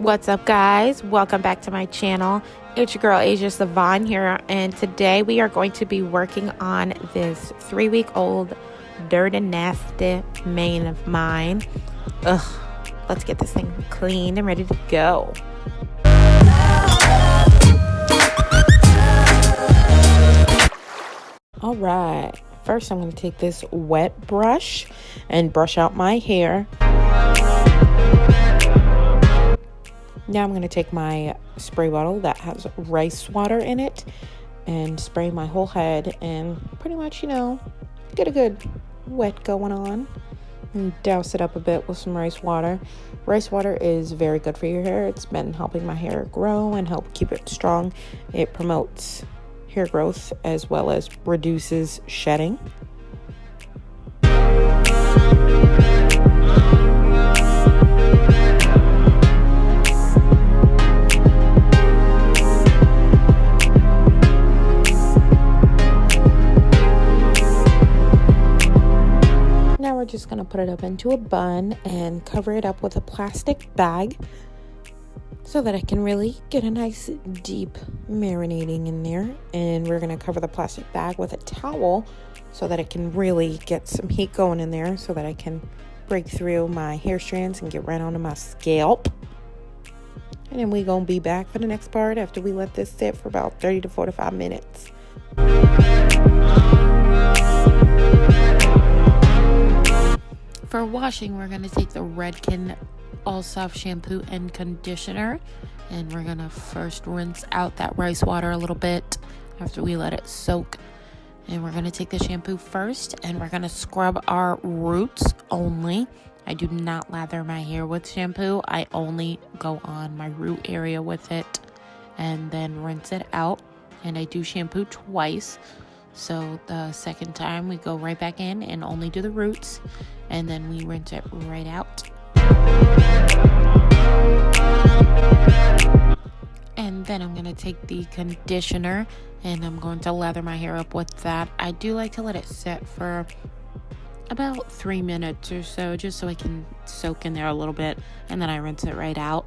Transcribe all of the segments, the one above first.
What's up, guys? Welcome back to my channel. It's your girl Aisha Savón here, and today we are going to be working on this 3-week-old dirt and nasty mane of mine. Let's get this thing clean and ready to go. All right, first I'm going to take this wet brush and brush out my hair. Now I'm going to take my spray bottle that has rice water in it and spray my whole head and pretty much, get a good wet going on and douse it up a bit with some rice water. Rice water is very good for your hair. It's been helping my hair grow and help keep it strong. It promotes hair growth as well as reduces shedding. We're just going to put it up into a bun and cover it up with a plastic bag so that it can really get a nice deep marinating in there. And we're going to cover the plastic bag with a towel so that it can really get some heat going in there so that I can break through my hair strands and get right onto my scalp. And then we're going to be back for the next part after we let this sit for about 30 to 45 minutes. For washing, we're going to take the REDKEN All Soft shampoo and conditioner, and we're going to first rinse out that rice water a little bit after we let it soak. And we're going to take the shampoo first, and we're going to scrub our roots only. I do not lather my hair with shampoo. I only go on my root area with it and then rinse it out. And I do shampoo twice. So the second time we go right back in and only do the roots, and then we rinse it right out. And then I'm going to take the conditioner and I'm going to lather my hair up with that. I do like to let it sit for about 3 minutes or so, just so it can soak in there a little bit, and then I rinse it right out.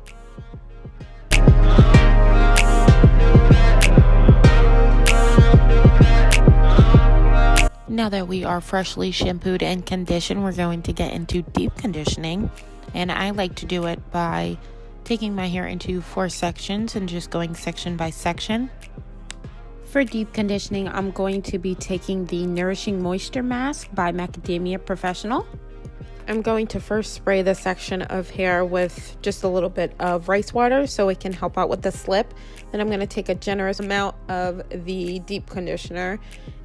Now that we are freshly shampooed and conditioned, we're going to get into deep conditioning. And I like to do it by taking my hair into 4 sections and just going section by section. For deep conditioning, I'm going to be taking the Nourishing Moisture Mask by Macadamia Professional. I'm going to first spray the section of hair with just a little bit of rice water so it can help out with the slip. Then I'm going to take a generous amount of the deep conditioner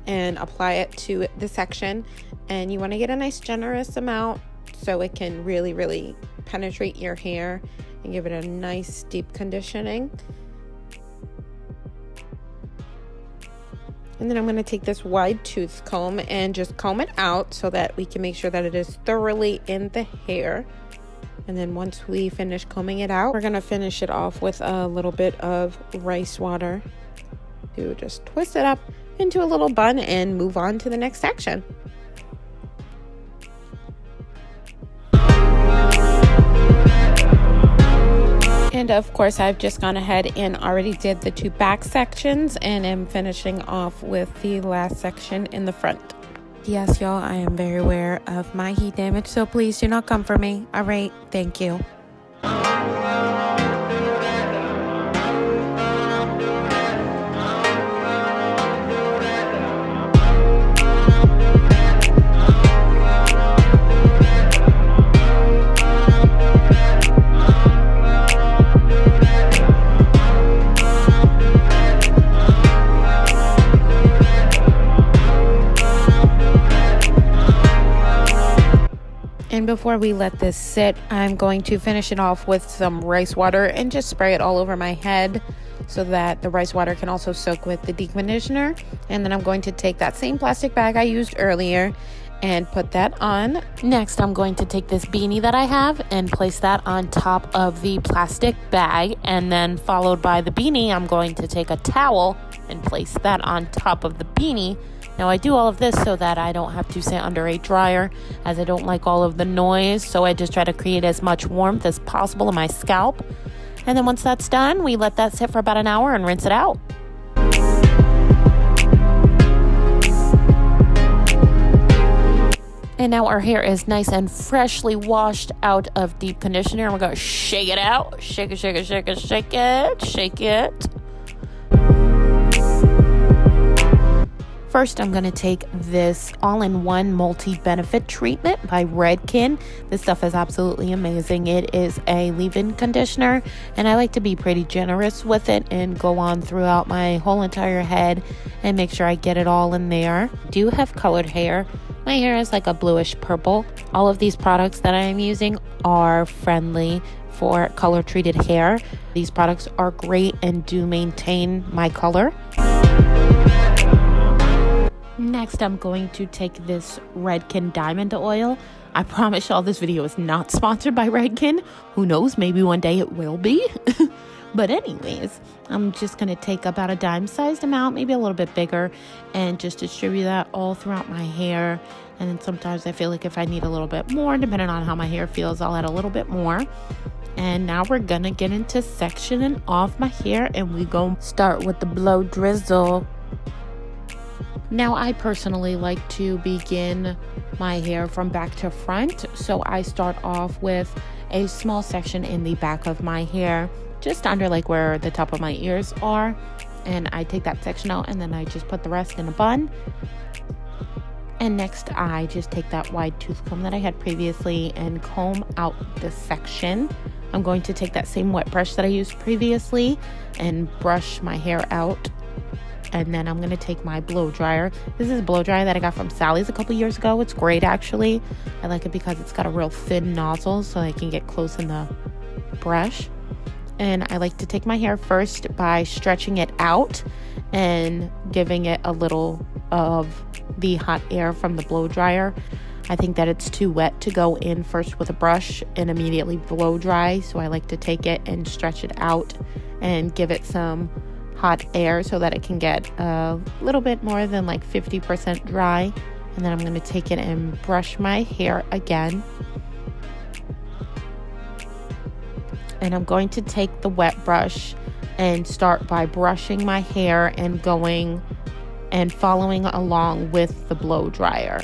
and apply it to the section. And you want to get a nice generous amount so it can really penetrate your hair and give it a nice deep conditioning. And then I'm going to take this wide tooth comb and just comb it out so that we can make sure that it is thoroughly in the hair. And then once we finish combing it out, we're going to finish it off with a little bit of rice water to just twist it up into a little bun and move on to the next section. And of course, I've just gone ahead and already did the 2 back sections, and am finishing off with the last section in the front. Yes, y'all, I am very aware of my heat damage, so please do not come for me. All right, thank you. And before we let this sit, I'm going to finish it off with some rice water and just spray it all over my head so that the rice water can also soak with the deep conditioner. And then I'm going to take that same plastic bag I used earlier and put that on. Next, I'm going to take this beanie that I have and place that on top of the plastic bag. And then followed by the beanie, I'm going to take a towel and place that on top of the beanie. Now I do all of this so that I don't have to sit under a dryer, as I don't like all of the noise, so I just try to create as much warmth as possible in my scalp. And then once that's done, we let that sit for about an hour and rinse it out. And now our hair is nice and freshly washed out of deep conditioner. And we're going to shake it out. Shake it, shake it, shake it, shake it, shake it. First, I'm going to take this all-in-one multi-benefit treatment by Redken. This stuff is absolutely amazing. It is a leave-in conditioner, and I like to be pretty generous with it and go on throughout my whole entire head and make sure I get it all in there. I do have colored hair. My hair is like a bluish purple. All of these products that I am using are friendly for color-treated hair. These products are great and do maintain my color. Next, I'm going to take this REDKEN Diamond Oil. I promise y'all this video is not sponsored by Redken. Who knows, maybe one day it will be. But anyways, I'm just going to take about a dime-sized amount, maybe a little bit bigger, and just distribute that all throughout my hair. And then sometimes I feel like if I need a little bit more, depending on how my hair feels, I'll add a little bit more. And now we're going to get into sectioning off my hair, and we go start with the blow drizzle. Now, I personally like to begin my hair from back to front, so I start off with a small section in the back of my hair, just under like where the top of my ears are, and I take that section out and then I just put the rest in a bun. And next, I just take that wide tooth comb that I had previously and comb out this section. I'm going to take that same wet brush that I used previously and brush my hair out. And then I'm going to take my blow dryer. This is a blow dryer that I got from Sally's a couple years ago. It's great, actually. I like it because it's got a real thin nozzle so I can get close in the brush. And I like to take my hair first by stretching it out and giving it a little of the hot air from the blow dryer. I think that it's too wet to go in first with a brush and immediately blow dry. So I like to take it and stretch it out and give it some hot air so that it can get a little bit more than like 50% dry. And then I'm going to take it and brush my hair again. And I'm going to take the wet brush and start by brushing my hair and going and following along with the blow dryer.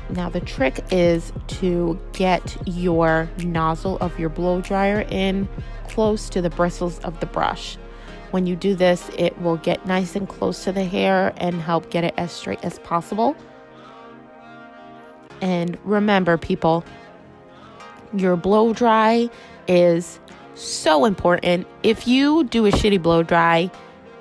Now the trick is to get your nozzle of your blow dryer in close to the bristles of the brush. When you do this, it will get nice and close to the hair and help get it as straight as possible. And remember, people, your blow dry is so important. If you do a shitty blow dry,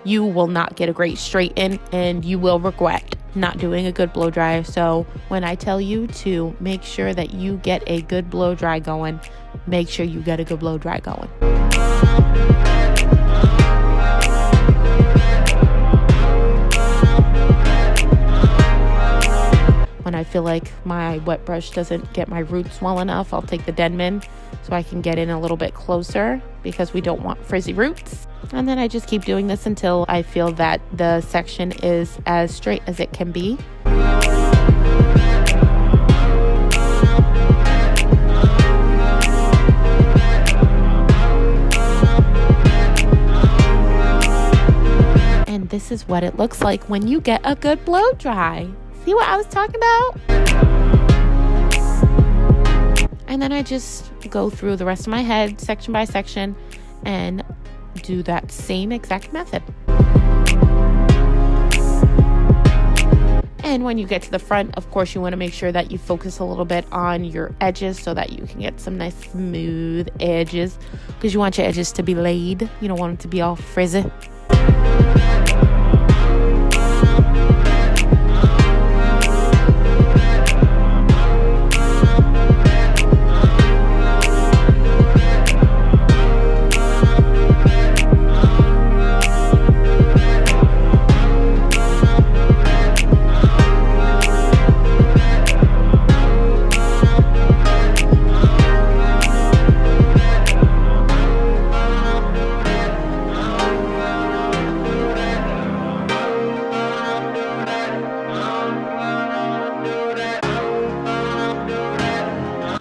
you will not get a great straighten and you will regret not doing a good blow dry. So when I tell you to make sure that you get a good blow dry going, make sure you get a good blow dry going. When I feel like my wet brush doesn't get my roots well enough, I'll take the Denman so I can get in a little bit closer because we don't want frizzy roots. And then I just keep doing this until I feel that the section is as straight as it can be. And this is what it looks like when you get a good blow dry. See what I was talking about? And then I just go through the rest of my head section by section and do that same exact method. And when you get to the front, of course, you want to make sure that you focus a little bit on your edges so that you can get some nice smooth edges, because you want your edges to be laid. You don't want them to be all frizzy.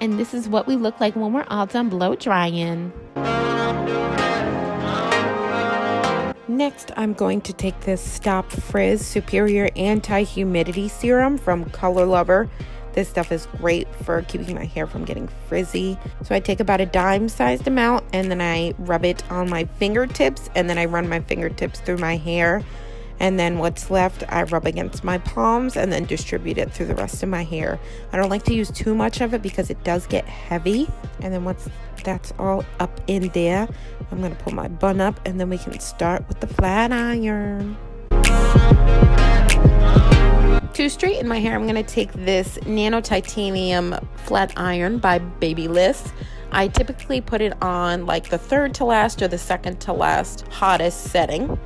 And this is what we look like when we're all done blow drying. Next, I'm going to take this Stop Frizz Superior Anti-Humidity Serum from Color Lover. This stuff is great for keeping my hair from getting frizzy. So I take about a dime-sized amount and then I rub it on my fingertips and then I run my fingertips through my hair. And then what's left, I rub against my palms and then distribute it through the rest of my hair. I don't like to use too much of it because it does get heavy. And then once that's all up in there, I'm going to pull my bun up and then we can start with the flat iron. To straighten my hair, I'm going to take this Nano Titanium Flat Iron by Babyliss. I typically put it on like the third to last or the second to last hottest setting.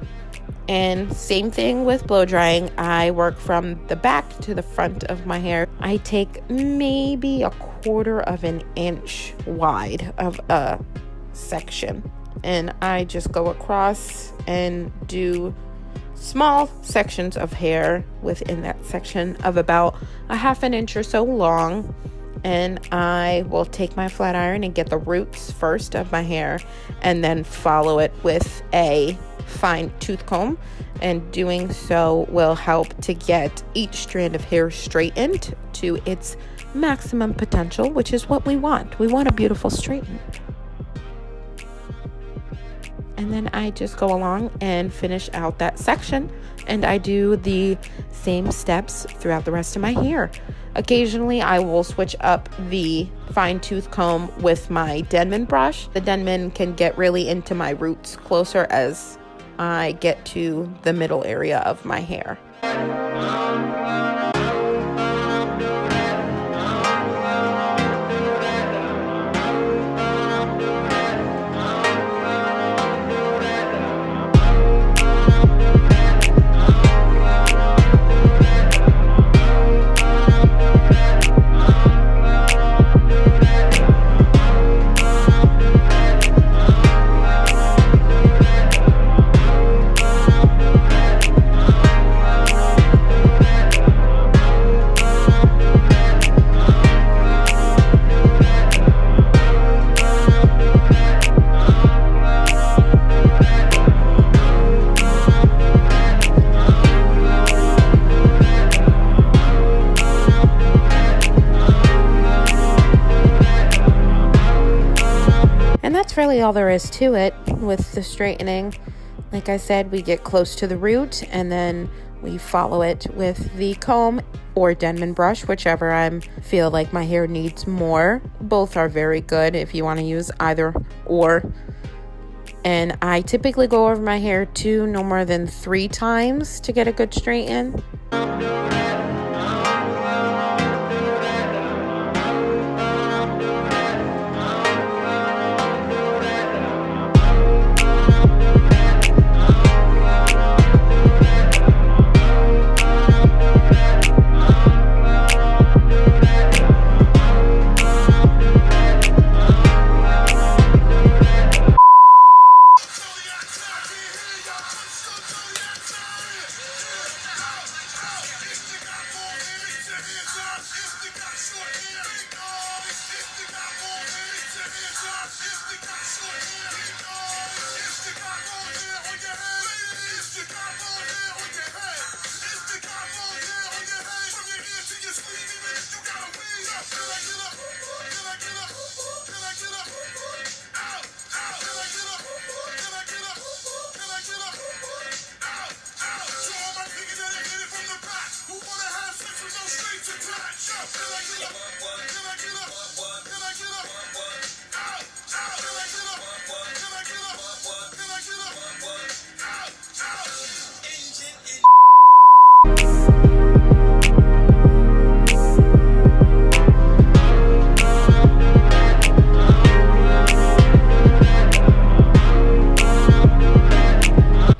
And same thing with blow drying. I work from the back to the front of my hair. I take maybe 1/4 of an inch wide of a section. And I just go across and do small sections of hair within that section of about 1/2 inch or so long. And I will take my flat iron and get the roots first of my hair and then follow it with a fine tooth comb, and doing so will help to get each strand of hair straightened to its maximum potential, which is what we want. We want a beautiful straighten. And then I just go along and finish out that section, and I do the same steps throughout the rest of my hair. Occasionally I will switch up the fine tooth comb with my Denman brush. The Denman can get really into my roots closer as I get to the middle area of my hair. Really all there is to it with the straightening. Like I said, we get close to the root and then we follow it with the comb or Denman brush, whichever I feel like my hair needs more. Both are very good if you want to use either or. And I typically go over my hair no more than 3 times to get a good straighten.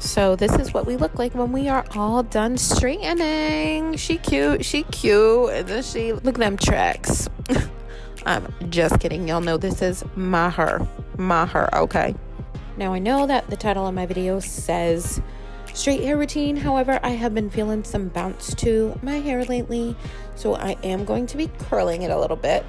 So this is what we look like when we are all done straightening. She cute, and then look at them tracks. I'm just kidding. Y'all know this is my hair, okay? Now I know that the title of my video says straight hair routine. However, I have been feeling some bounce to my hair lately, so I am going to be curling it a little bit.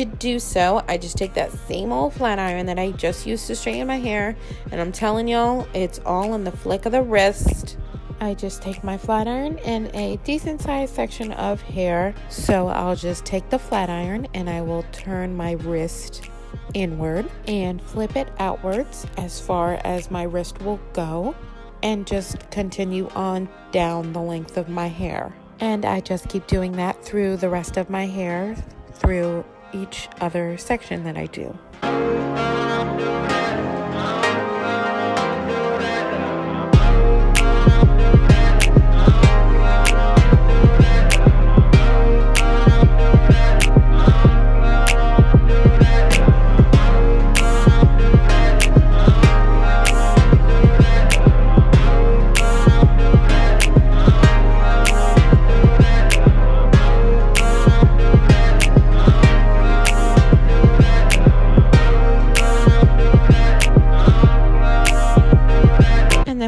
to do so, I just take that same old flat iron that I just used to straighten my hair, and I'm telling y'all, it's all in the flick of the wrist. I just take my flat iron in a decent sized section of hair. So I'll just take the flat iron and I will turn my wrist inward and flip it outwards as far as my wrist will go, and just continue on down the length of my hair. And I just keep doing that through the rest of my hair, through each other section that I do.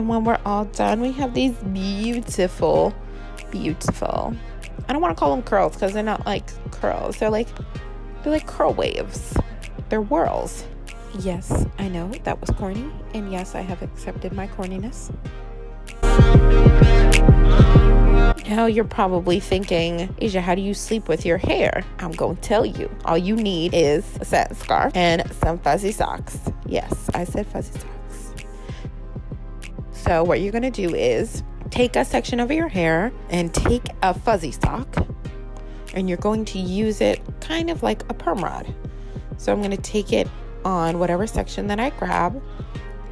When we're all done, we have these beautiful, I don't want to call them curls because they're not like curls. They're like curl waves. They're whirls. Yes, I know that was corny, and yes, I have accepted my corniness. Now you're probably thinking, Aisha, how do you sleep with your hair? I'm going to tell you. All you need is a satin scarf and some fuzzy socks. Yes, I said fuzzy socks. So what you're going to do is take a section of your hair and take a fuzzy sock, and you're going to use it kind of like a perm rod. So I'm going to take it on whatever section that I grab,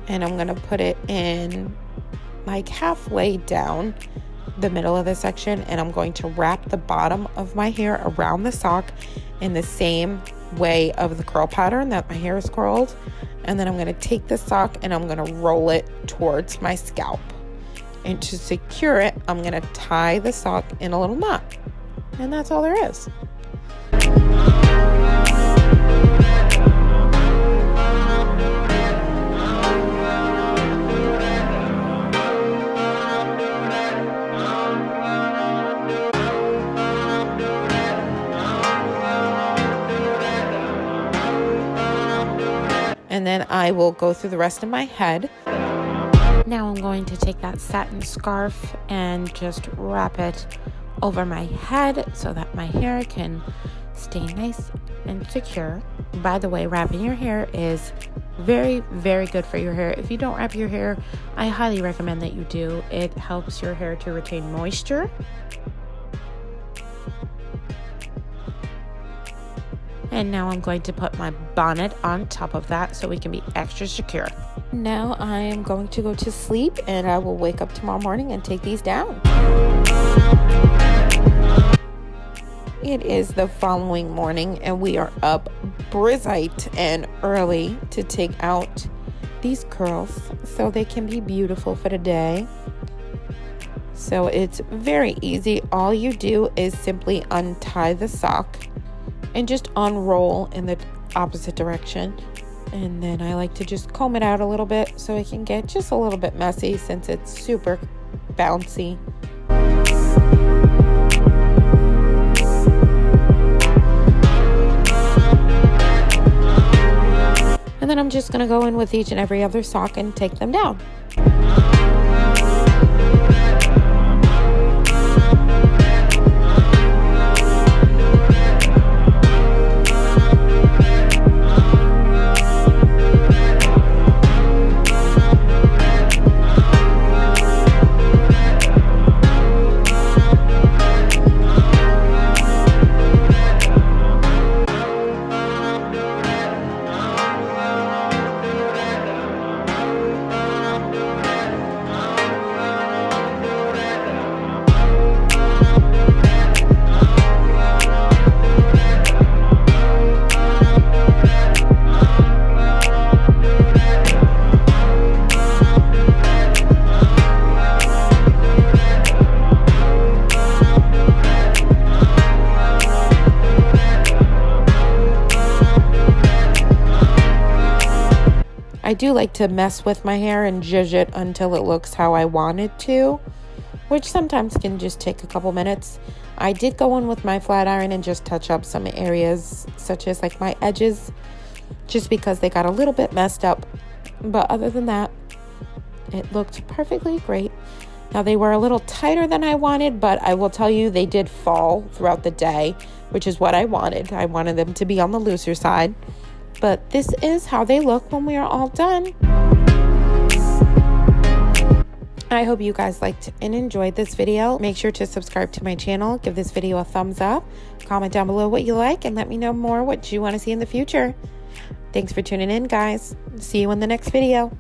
and I'm going to put it in like halfway down the middle of the section, and I'm going to wrap the bottom of my hair around the sock in the same way of the curl pattern that my hair is curled. And then I'm going to take the sock and I'm going to roll it towards my scalp. And to secure it, I'm going to tie the sock in a little knot. And that's all there is. And then I will go through the rest of my head. Now I'm going to take that satin scarf and just wrap it over my head so that my hair can stay nice and secure. By the way, wrapping your hair is very, very good for your hair. If you don't wrap your hair, I highly recommend that you do. It helps your hair to retain moisture. And now I'm going to put my bonnet on top of that so we can be extra secure. Now I am going to go to sleep, and I will wake up tomorrow morning and take these down. It is the following morning, and we are up bright and early to take out these curls so they can be beautiful for the day. So it's very easy. All you do is simply untie the sock and just unroll in the opposite direction. And then I like to just comb it out a little bit so it can get just a little bit messy since it's super bouncy. And then I'm just gonna go in with each and every other sock and take them down. I do like to mess with my hair and zhuzh it until it looks how I want it to, which sometimes can just take a couple minutes. I did go in with my flat iron and just touch up some areas, such as like my edges, just because they got a little bit messed up. But other than that, it looked perfectly great. Now, they were a little tighter than I wanted, but I will tell you, they did fall throughout the day, which is what I wanted. I wanted them to be on the looser side. But this is how they look when we are all done. I hope you guys liked and enjoyed this video. Make sure to subscribe to my channel, give this video a thumbs up, comment down below what you like, and let me know more what you want to see in the future. Thanks for tuning in, guys. See you in the next video.